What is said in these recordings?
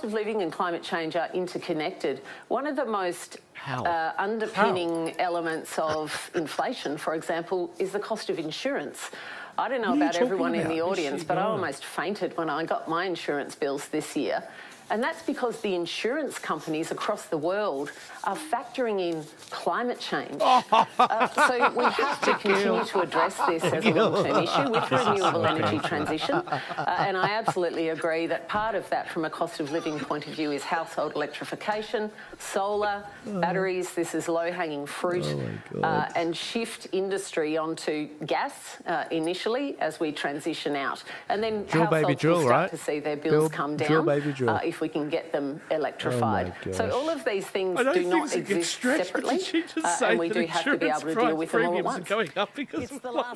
cost of living and climate change are interconnected. One of the most underpinning elements of inflation, for example, is the cost of insurance. I don't know about everyone in the audience, but I almost fainted when I got my insurance bills this year. And that's because the insurance companies across the world are factoring in climate change. So we have to continue to address this as a long-term issue with renewable energy transition. And I absolutely agree that part of that from a cost of living point of view is household electrification, solar, batteries. This is low-hanging fruit. And shift industry onto gas initially as we transition out. And then households will start to see their bills come down if we can get them electrified. So all of these things do not exist separately, and we do have to be able to deal with them all at once.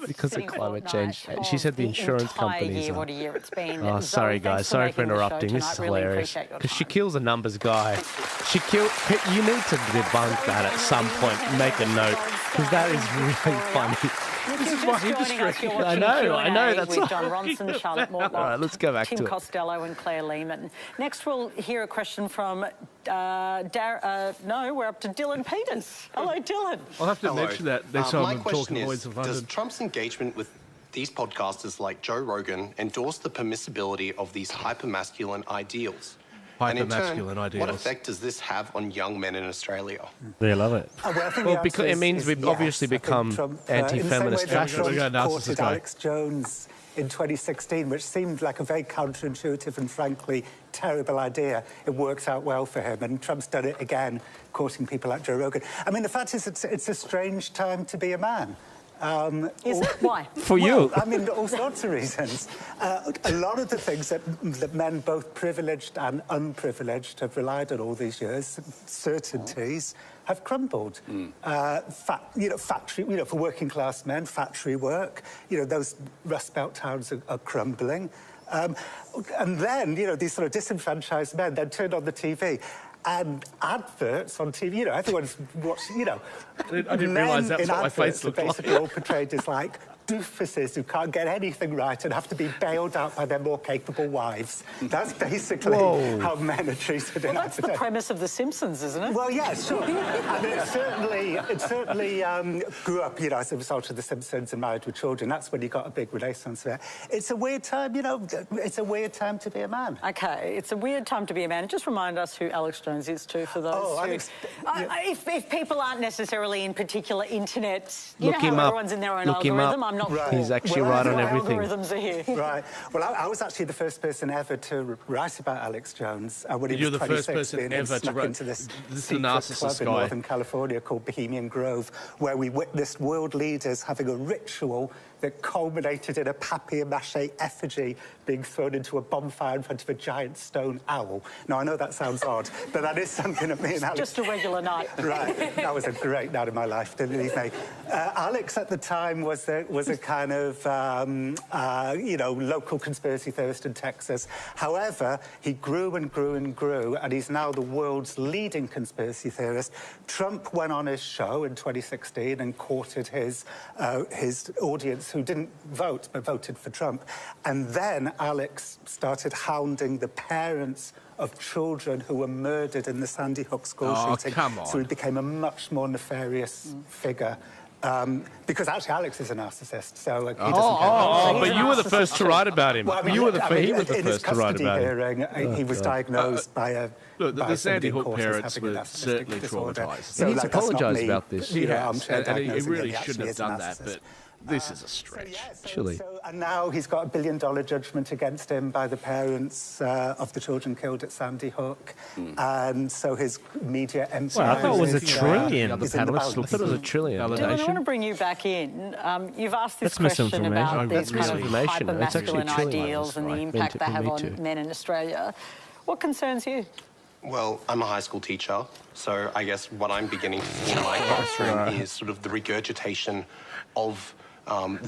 Because of climate change. She said the insurance companies. What a year it's been. Oh, sorry guys, sorry for interrupting. This is hilarious. Because Shakeel's a numbers guy. Shakeel, you need to debunk that at some point. Make a note, because that is really funny. This is my industry. I know. That's with John Ronson, Charlotte Mortlock, all right, let's go back Tim to it. Costello and Claire Lehman. Next, we'll hear a question from we're up to Dylan Peters. Hello, Dylan. I'll have to mention that next time I'm talking is, Voice of London. does Trump's engagement with these podcasters like Joe Rogan endorse the permissibility of these hypermasculine ideals? And in turn, what effect does this have on young men in Australia? They love it. Well, because it means we've obviously become anti-feminist fascists. Trump courted Alex Jones in 2016, which seemed like a very counterintuitive and frankly terrible idea. It works out well for him, and Trump's done it again, courting people like Joe Rogan. I mean, the fact is, it's a strange time to be a man. Is it? Why? For you? I mean, all sorts of reasons. A lot of the things that men, both privileged and unprivileged, have relied on all these years, certainties, have crumbled. Factory, for working class men, factory work, those Rust Belt towns are crumbling. And then, these sort of disenfranchised men then turned on the TV. And adverts on TV, everyone's watching, I didn't realise that's what my face looked like. Basically all portrayed as like doofuses who can't get anything right and have to be bailed out by their more capable wives. That's basically how men are treated in that's the premise of The Simpsons, isn't it? Well, yeah, sure. And it certainly grew up, as a result of The Simpsons and Married with Children. That's when you got a big renaissance there. It's a weird time, it's a weird time to be a man. OK, it's a weird time to be a man. Just remind us who Alex Jones is too, for those if people aren't necessarily in particular internet, Look him up. Everyone's in their own Look him algorithm. up. I'm not. Right. He's actually right on everything. Algorithms are here. Right. Well, I was actually the first person ever to write about Alex Jones. When he You're was the first 26, person ever to write into this secret club in Northern California called Bohemian Grove, where we witnessed world leaders having a ritual that culminated in a papier-mâché effigy being thrown into a bonfire in front of a giant stone owl. Now, I know that sounds odd, but that is something that me and Alex... Just a regular night. Right. That was a great night of my life, believe me. Alex, at the time, was a kind of, local conspiracy theorist in Texas. However, he grew and grew and grew, and he's now the world's leading conspiracy theorist. Trump went on his show in 2016 and courted his audience who didn't vote, but voted for Trump. And then Alex started hounding the parents of children who were murdered in the Sandy Hook school shooting. Come on. So he became a much more nefarious figure. Because actually Alex is a narcissist, so he doesn't care. But you were the first to write about him. Well, I mean, he was the first to write about him. He was diagnosed by a... Look, the Sandy Hook parents were certainly traumatised. He needs to apologise about this. He has, and he really shouldn't have done that, but this is a stretch. Actually. And now he's got a $1 billion judgment against him by the parents of the children killed at Sandy Hook. And so his media empire... Well, I thought it was a trillion. I thought it was a trillion. Dylan, I want to bring you back in. You've asked this question about these kind of hyper-masculine ideals and the impact they have on men in Australia. What concerns you? Well, I'm a high school teacher, so I guess what I'm beginning to see in my classroom is sort of the regurgitation of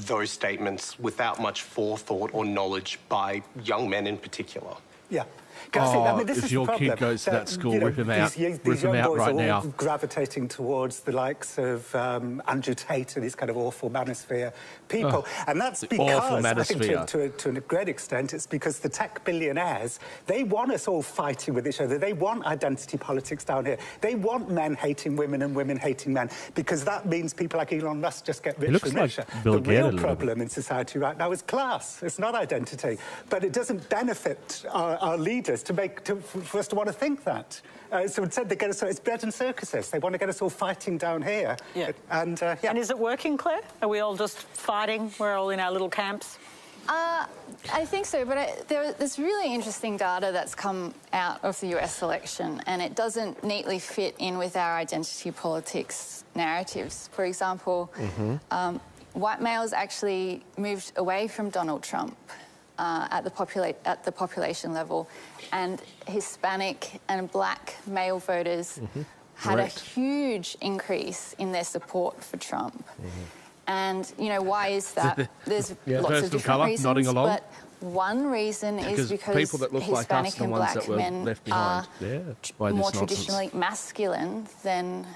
those statements without much forethought or knowledge by young men in particular. Yeah. If your kid goes to that school, rip him out. Rip him out right now. Gravitating towards the likes of Andrew Tate and these kind of awful manosphere people. And that's because, I think to a great extent, it's because the tech billionaires, they want us all fighting with each other. They want identity politics down here. They want men hating women and women hating men, because that means people like Elon Musk just get richer and richer. The real problem in society right now is class. It's not identity. But it doesn't benefit our leaders for us to want to think that. So instead, they get us. It's bread and circuses. They want to get us all fighting down here. Yeah. And is it working, Claire? Are we all just fighting? We're all in our little camps? I think so, but there's really interesting data that's come out of the US election, and it doesn't neatly fit in with our identity politics narratives. For example, white males actually moved away from Donald Trump at the population level, and Hispanic and black male voters had a huge increase in their support for Trump. And, you know, why is that? There's lots of different reasons, but one reason is because people that look Hispanic and black men left behind. are more traditionally masculine than,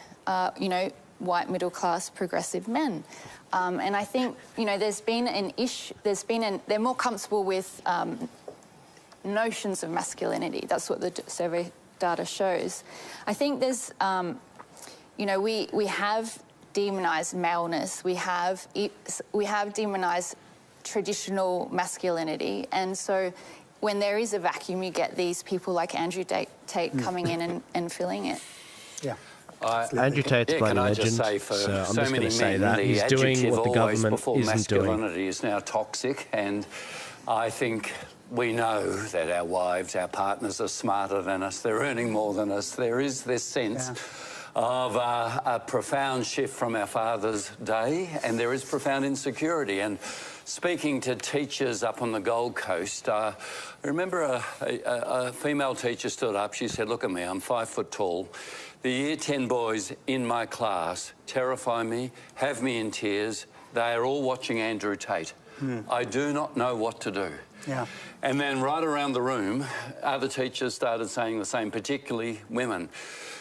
you know, white middle-class progressive men. And I think, you know, there's been an issue, they're more comfortable with notions of masculinity. That's what the survey data shows. I think there's, you know, we have demonized maleness, we have demonized traditional masculinity, and so when there is a vacuum, you get these people like Andrew Tate coming in and filling it. Yeah. Andrew Tate's bloody legend, say for so I'm so just going many to say men, that. the He's doing adjective what the always government before isn't doing. masculinity is now toxic, and I think we know that our wives, our partners are smarter than us, they're earning more than us. There is this sense of a profound shift from our father's day, and there is profound insecurity. And speaking to teachers up on the Gold Coast, I remember a female teacher stood up. She said, "Look at me, I'm 5 foot tall. The Year 10 boys in my class terrify me, have me in tears. They are all watching Andrew Tate. I do not know what to do." Yeah. And then right around the room, other teachers started saying the same, particularly women.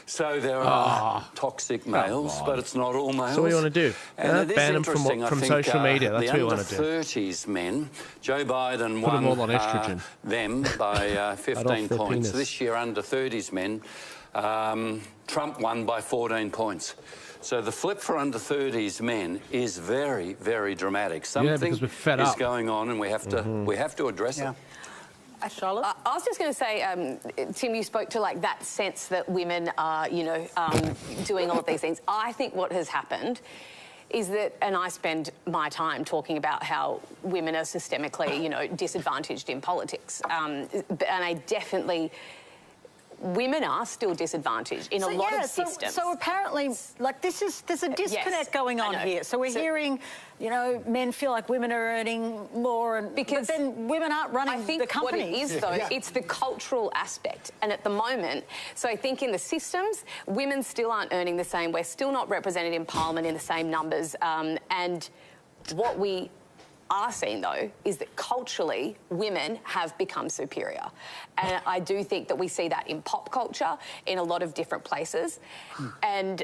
So there are toxic males, but it's not all males. So what do you want to do? And it is ban them interesting, from social media. That's what you want to do. The under-30s men, Joe Biden Put them all on won estrogen. them by 15 points. This year, under-30s men, Trump won by 14 points. So the flip for under-30s men is very, very dramatic. Something is going on, and we have to address it. Charlotte? I was just going to say, Tim, you spoke to like that sense that women are, you know, doing all of these things. I think what has happened is that, and I spend my time talking about how women are systemically, you know, disadvantaged in politics, and I definitely. Women are still disadvantaged in a lot of systems. So apparently, like, there's a disconnect going on here. So we're hearing, you know, men feel like women are earning more, and but then women aren't running the companies. What it is, though, it's the cultural aspect. And at the moment, so I think in the systems, women still aren't earning the same. We're still not represented in Parliament in the same numbers. And what we are seeing, though, is that culturally women have become superior. And I do think that we see that in pop culture in a lot of different places. And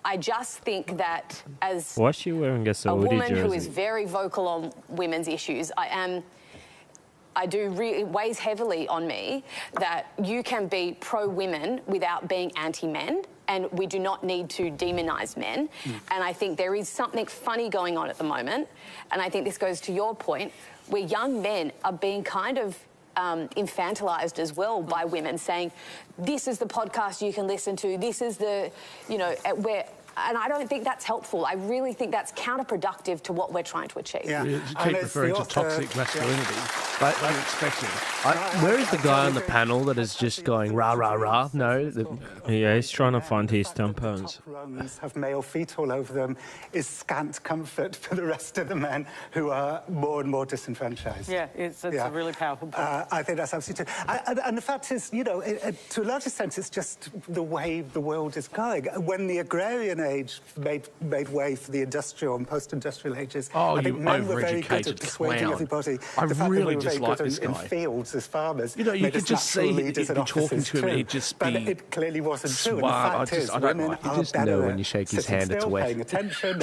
I just think that as Why is she wearing a woman who is very vocal on women's issues, it weighs heavily on me that you can be pro-women without being anti-men, and we do not need to demonise men. And I think there is something funny going on at the moment, and I think this goes to your point, where young men are being kind of infantilized as well by women, saying, this is the podcast you can listen to, this is the, you know, and I don't think that's helpful. I really think that's counterproductive to what we're trying to achieve. Yeah. You keep referring to toxic masculinity. Unexpected. Where is the guy on the panel that is just going rah, rah, rah? No. He's trying to find his tampons. Rungs have male feet all over them is scant comfort for the rest of the men who are more and more disenfranchised. Yeah, it's a really powerful point. I think that's absolutely true. And the fact is, you know, to a large extent, it's just the way the world is going. When the agrarian made way for the industrial and post-industrial ages. Oh, I think you men were very good at overeducated persuading clown. everybody. I the fact really that we were dislike very this good in guy. fields as farmers. You know, you made could us just natural see leaders he'd and be talking officers to him and too. he'd just but be it clearly wasn't true. And the suave. fact is, I don't women like it. are You just better know when at you shake his sitting hand, it's still, wet. paying attention.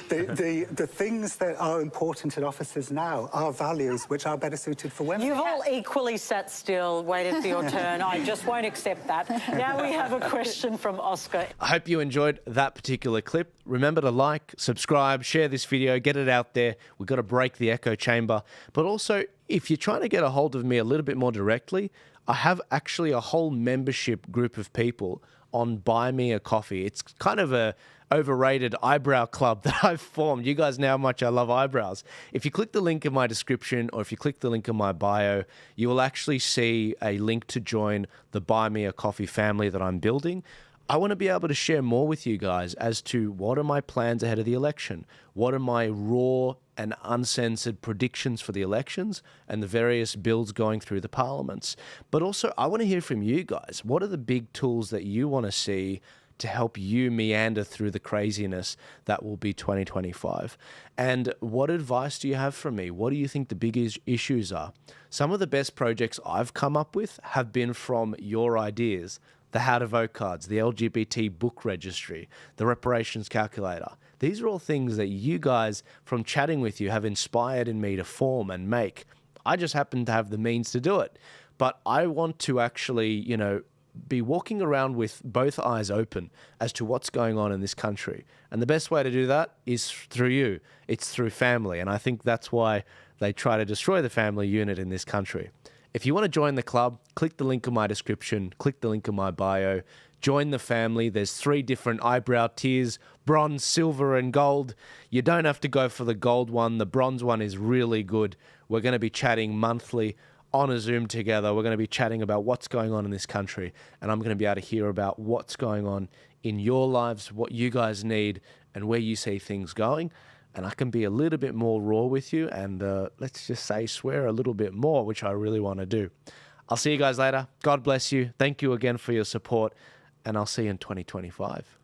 The things that are important in offices now are values which are better suited for women. You've all equally sat still, waited for your turn. I just won't accept that. Now we have a question from Oscar. I hope you enjoyed that particular clip. Remember to like, subscribe, share this video, get it out there. We've got to break the echo chamber. But also, if you're trying to get a hold of me a little bit more directly, I have actually a whole membership group of people on Buy Me a Coffee. It's kind of a overrated eyebrow club that I've formed. You guys know how much I love eyebrows. If you click the link in my description or if you click the link in my bio, you will actually see a link to join the Buy Me a Coffee family that I'm building. I want to be able to share more with you guys as to what are my plans ahead of the election, what are my raw and uncensored predictions for the elections and the various bills going through the parliaments. But also, I want to hear from you guys. What are the big tools that you want to see to help you meander through the craziness that will be 2025? And what advice do you have for me? What do you think the big issues are? Some of the best projects I've come up with have been from your ideas. The how to vote cards, the LGBT book registry, the reparations calculator. These are all things that you guys, from chatting with you, have inspired in me to form and make. I just happen to have the means to do it. But I want to actually, be walking around with both eyes open as to what's going on in this country. And the best way to do that is through you. It's through family. And I think that's why they try to destroy the family unit in this country. If you want to join the club, click the link in my description, click the link in my bio, join the family. There's 3 different eyebrow tiers, bronze, silver, and gold. You don't have to go for the gold one. The bronze one is really good. We're going to be chatting monthly on a Zoom together. We're going to be chatting about what's going on in this country, and I'm going to be able to hear about what's going on in your lives, what you guys need, and where you see things going. And I can be a little bit more raw with you and let's just say swear a little bit more, which I really want to do. I'll see you guys later. God bless you. Thank you again for your support, and I'll see you in 2025.